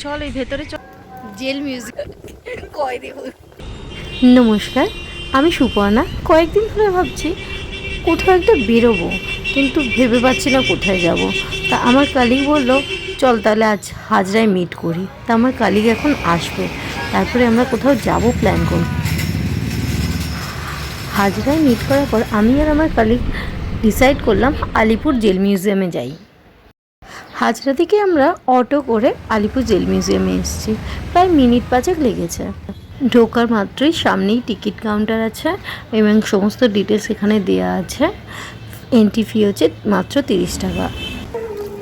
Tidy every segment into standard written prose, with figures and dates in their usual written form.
চল এই ভেতরে চল, জেল মিউজিক কয়দি। নমস্কার, আমি সুপর্ণা। কয়েকদিন ধরে ভাবছি কোথাও একটা বেরোবো, কিন্তু ভেবে পাচ্ছি না কোথায় যাব। তা আমার কালিগ বলল চল তাহলে আজ হাজরায় মিট করি। তা আমার কালিগ এখন আসবে, তারপরে আমরা কোথাও যাব প্ল্যান করি। হাজরায় মিট করার পর আমি আর আমার কালিগ ডিসাইড করলাম আলিপুর জেল মিউজিয়ামে যাই। হাজরা থেকে আমরা অটো করে আলিপুর জেল মিউজিয়ামে এসেছি। প্রায় মিনিট 5 লেগেছে। ঢোকার মাত্রই সামনেই টিকিট কাউন্টার আছে এবং সমস্ত ডিটেলস এখানে দেওয়া আছে। এন্ট্রি ফি হচ্ছে মাত্র 30 টাকা।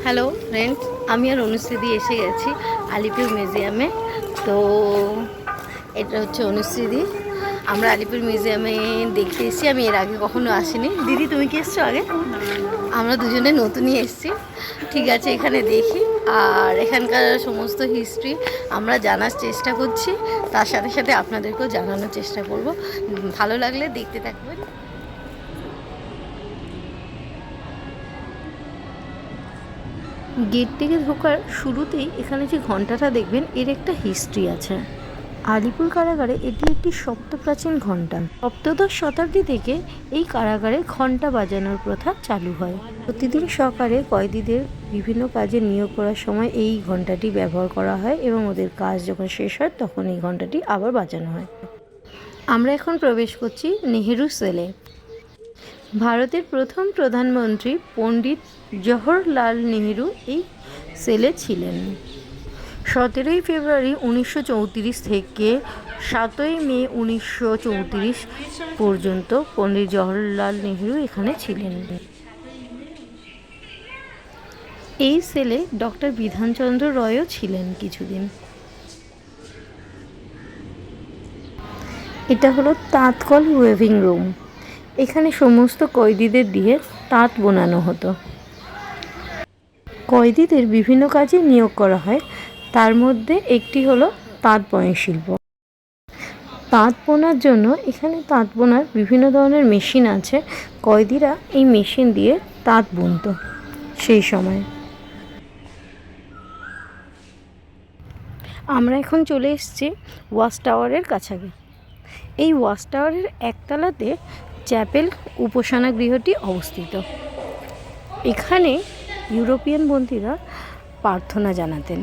হ্যালো ফ্রেন্ডস, আমি আর অনুশ্রীদি এসে গেছি আলিপুর মিউজিয়ামে। তো এটা হচ্ছে অনুশ্রীদি। আমরা আলিপুর মিউজিয়ামে দেখতে এসেছি, আমি এর আগে কখনো আসিনি। দিদি তুমি কি এসছো আগে? আমরা দুজনে নতুনই এসেছি। ঠিক আছে, এখানে দেখি আর এখানকার সমস্ত হিস্ট্রি আমরা জানার চেষ্টা করছি, তার সাথে সাথে আপনাদেরকেও জানানোর চেষ্টা করব। ভালো লাগলে দেখতে থাকবেন। গেট থেকে ঢোকার শুরুতেই এখানে যে ঘন্টাটা দেখবেন, এর একটা হিস্ট্রি আছে। আলিপুর কারাগারে এটি একটি সপ্তপ্রাচীন ঘণ্টা। সপ্তদশ শতাব্দী থেকে এই কারাগারে ঘণ্টা বাজানোর প্রথা চালু হয়। প্রতিদিন সকালে কয়েদিদের বিভিন্ন কাজে নিয়োগ করার সময় এই ঘণ্টাটি ব্যবহার করা হয় এবং ওদের কাজ যখন শেষ হয় তখন এই ঘণ্টাটি আবার বাজানো হয়। আমরা এখন প্রবেশ করছি নেহেরু সেলে। ভারতের প্রথম প্রধানমন্ত্রী পণ্ডিত জওহরলাল নেহেরু এই সেলে ছিলেন। 17 ফেব্রুয়ারি 1934 থেকে 7 মে 1934 পর্যন্ত পণ্ডিত জওহরলাল নেহেরু এখানে ছিলেন। এই সেলে ডক্টর বিধানচন্দ্র রয়ও ছিলেন কিছুদিন। এটা হলো তাঁতকল ওয়েভিং রুম। এখানে সমস্ত কয়েদিদের দিয়ে তাঁত বোনানো হতো। কয়েদিদের বিভিন্ন কাজে নিয়োগ করা হয়, তার মধ্যে একটি হলো তাঁত বয়ন শিল্প। তাঁত বোনার জন্য এখানে তাঁত বোনার বিভিন্ন ধরনের মেশিন আছে। কয়েদিরা এই মেশিন দিয়ে তাঁত বুনতো সেই সময়। আমরা এখন চলে এসেছি ওয়াচ টাওয়ারের কাছাকাছি। এই ওয়াচ টাওয়ারের একতলাতে চ্যাপেল উপাসনা গৃহটি অবস্থিত। এখানে ইউরোপিয়ান বন্দীরা প্রার্থনা জানাতেন।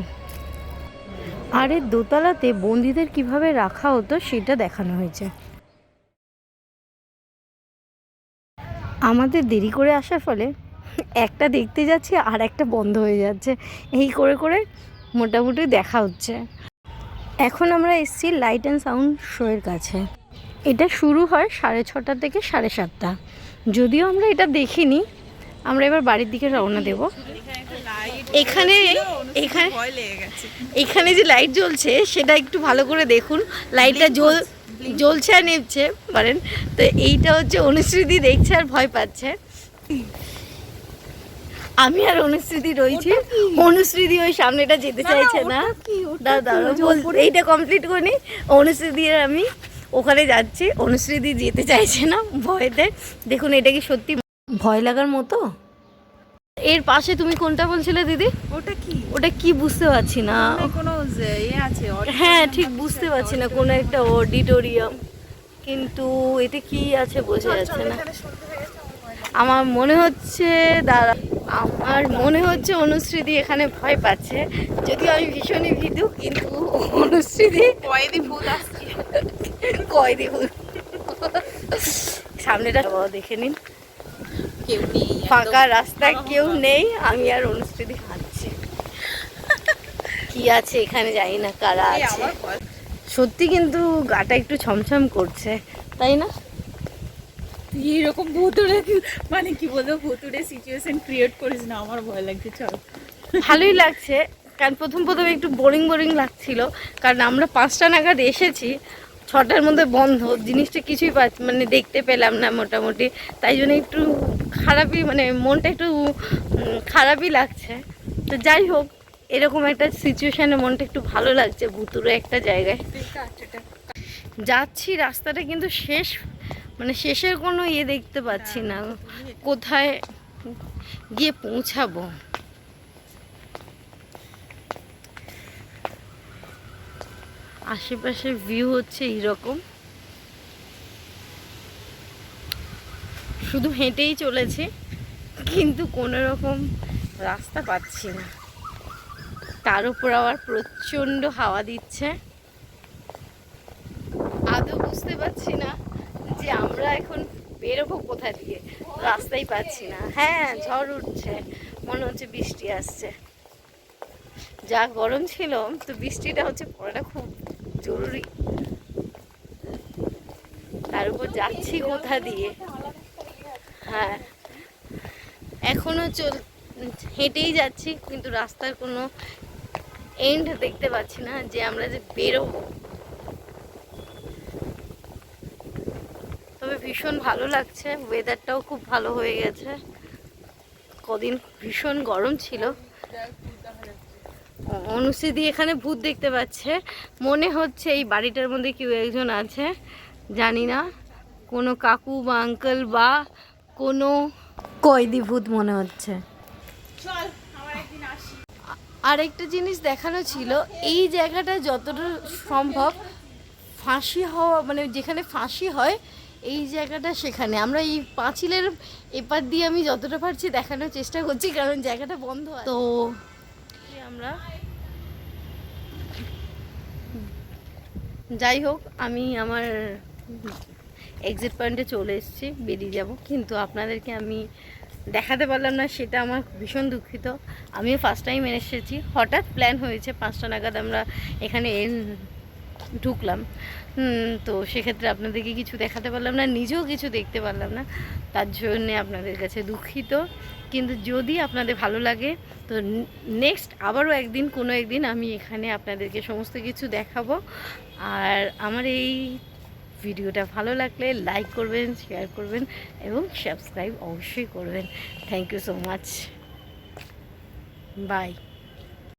আর এর দোতলাতে বন্দীদের কিভাবে রাখা হতো সেটা দেখানো হয়েছে। আমাদের দেরি করে আসার ফলে একটা দেখতে যাচ্ছি আর একটা বন্ধ হয়ে যাচ্ছে, এই করে করে মোটামুটি দেখা হচ্ছে। এখন আমরা এসেছি লাইট অ্যান্ড সাউন্ড শোয়ের কাছে। এটা শুরু হয় 6:30 থেকে 7:30। যদিও আমরা এটা দেখিনি। আমরা এবার বাড়ির দিকে রওনা দেব। এখানে এখানে এখানে যে লাইট জ্বলছে সেটা একটু ভালো করে দেখুন। লাইটটা জ্বলছে আর নেমছে পারেন। তো এইটা হচ্ছে অনুশ্রীদি দেখছে আর ভয় পাচ্ছে। আমি আর অনুশ্রীদি রয়েছি। অনুশ্রীদি ওই সামনেটা যেতে চাইছে না। দাদা এইটা কমপ্লিট করিনি। অনুশ্রীদি আর আমি ওখানে যাচ্ছি। অনুশ্রীদি যেতে চাইছে না ভয়েতে। দেখুন এটা কি সত্যি ভয় লাগার মতো? এর পাশে তুমি কোনটা বলছিলে দিদি? ওটা কি বুঝতে পারছি না। হ্যাঁ ঠিক বুঝতে পারছি না, কোনো একটা অডিটোরিয়াম, কিন্তু এতে কি আছে বোঝা যাচ্ছে না। আমার মনে হচ্ছে অনুশ্রীদি এখানে ভয় পাচ্ছে। যদিও আমি ভীষণই ভীতু, কিন্তু অনুশ্রীদি কয়েদি ভূত। সামনেটা দেখে নিন, কেউ নেই, ফাঁকা রাস্তা, কেউ নেই। আমি আর অনুশ্রীদি হাঁটছি। কি আছে এখানে জানি না, কারা আছে। সত্যি কিন্তু গাটা একটু ছমছম করছে, তাই না? এরকম ভুতুড়ে মানে কি বলবো, ভুতুড়ে সিচুয়েশন ক্রিয়েট করিস না, আমার ভয় লাগছে। চল, ভালোই লাগছে, কারণ প্রথম একটু বোরিং লাগছিল। কারণ আমরা 5টা নাগাদ এসেছি, 6টার মধ্যে বন্ধ, জিনিসটা কিছুই মানে দেখতে পেলাম না মোটামুটি। তাই জন্য একটু খারাপই, মানে মনটা একটু খারাপই লাগছে। তো যাই হোক, এরকম একটা সিচুয়েশানে মনটা একটু ভালো লাগছে, ভুতুড়ে একটা জায়গায় যাচ্ছি। রাস্তাটা কিন্তু শেষের কোনো দেখতে পাচ্ছি না, কোথায় গিয়ে পৌঁছাবো। আশেপাশে ভিউ হচ্ছে এইরকম, শুধু হেঁটেই চলেছি কিন্তু কোনো রকম রাস্তা পাচ্ছি না, তার উপর আবার প্রচণ্ড হাওয়া দিচ্ছে। আদৌ বুঝতে পারছি না যে আমরা এখন বেরোবো কোথা দিয়ে, রাস্তাই পাচ্ছি না। হ্যাঁ, ঝড় উঠছে, মনে হচ্ছে বৃষ্টি আসছে। যা গরম ছিল, তো বৃষ্টিটা হচ্ছে পড়াটা খুব জরুরি। তার উপর যাচ্ছি কোথা দিয়ে। হ্যাঁ, এখনো হেঁটেই যাচ্ছি কিন্তু রাস্তার কোনো এন্ড দেখতে পাচ্ছি না যে আমরা যে বেরোবো। তবে ভীষণ ভালো লাগছে, ওয়েদারটাও খুব ভালো হয়ে গেছে। কদিন ভীষণ গরম ছিল। অনুশ্রীদি এখানে ভূত দেখতে পাচ্ছে, মনে হচ্ছে এই বাড়িটার মধ্যে কেউ একজন আছে, জানি না, কোনো কাকু বা আঙ্কেল বা কোনো কয়েদি ভূত মনে হচ্ছে। চল আমার একদিন আসি। আরেকটা জিনিস দেখানো ছিল, এই জায়গাটা যতটা সম্ভব ফাঁসি হওয়া, মানে যেখানে ফাঁসি হয় এই জায়গাটা, সেখানে আমরা এই পাঁচিলের এপার দিয়ে আমি যতটা পারছি দেখানোর চেষ্টা করছি, কারণ জায়গাটা বন্ধ আছে। তো আমরা যাই হোক, আমি আমার এক্সিট পয়েন্টে চলে এসেছি, বেরিয়ে যাব, কিন্তু আপনাদেরকে আমি দেখাতে পারলাম না, সেটা আমার ভীষণ দুঃখিত। আমিও ফার্স্ট টাইম এসেছি, হঠাৎ প্ল্যান হয়েছে, 5টা নাগাদ আমরা এখানে ঢুকলাম। তো সেক্ষেত্রে আপনাদেরকে কিছু দেখাতে পারলাম না, নিজেও কিছু দেখতে পারলাম না, তার জন্যে আপনাদের কাছে দুঃখিত। কিন্তু যদি আপনাদের ভালো লাগে তো নেক্সট আবারও একদিন, কোনো একদিন আমি এখানে আপনাদেরকে সমস্ত কিছু দেখাবো। আর আমার এই ভিডিওটা ভালো লাগলে লাইক করবেন, শেয়ার করবেন এবং সাবস্ক্রাইব অবশ্যই করবেন। Thank you so much, by.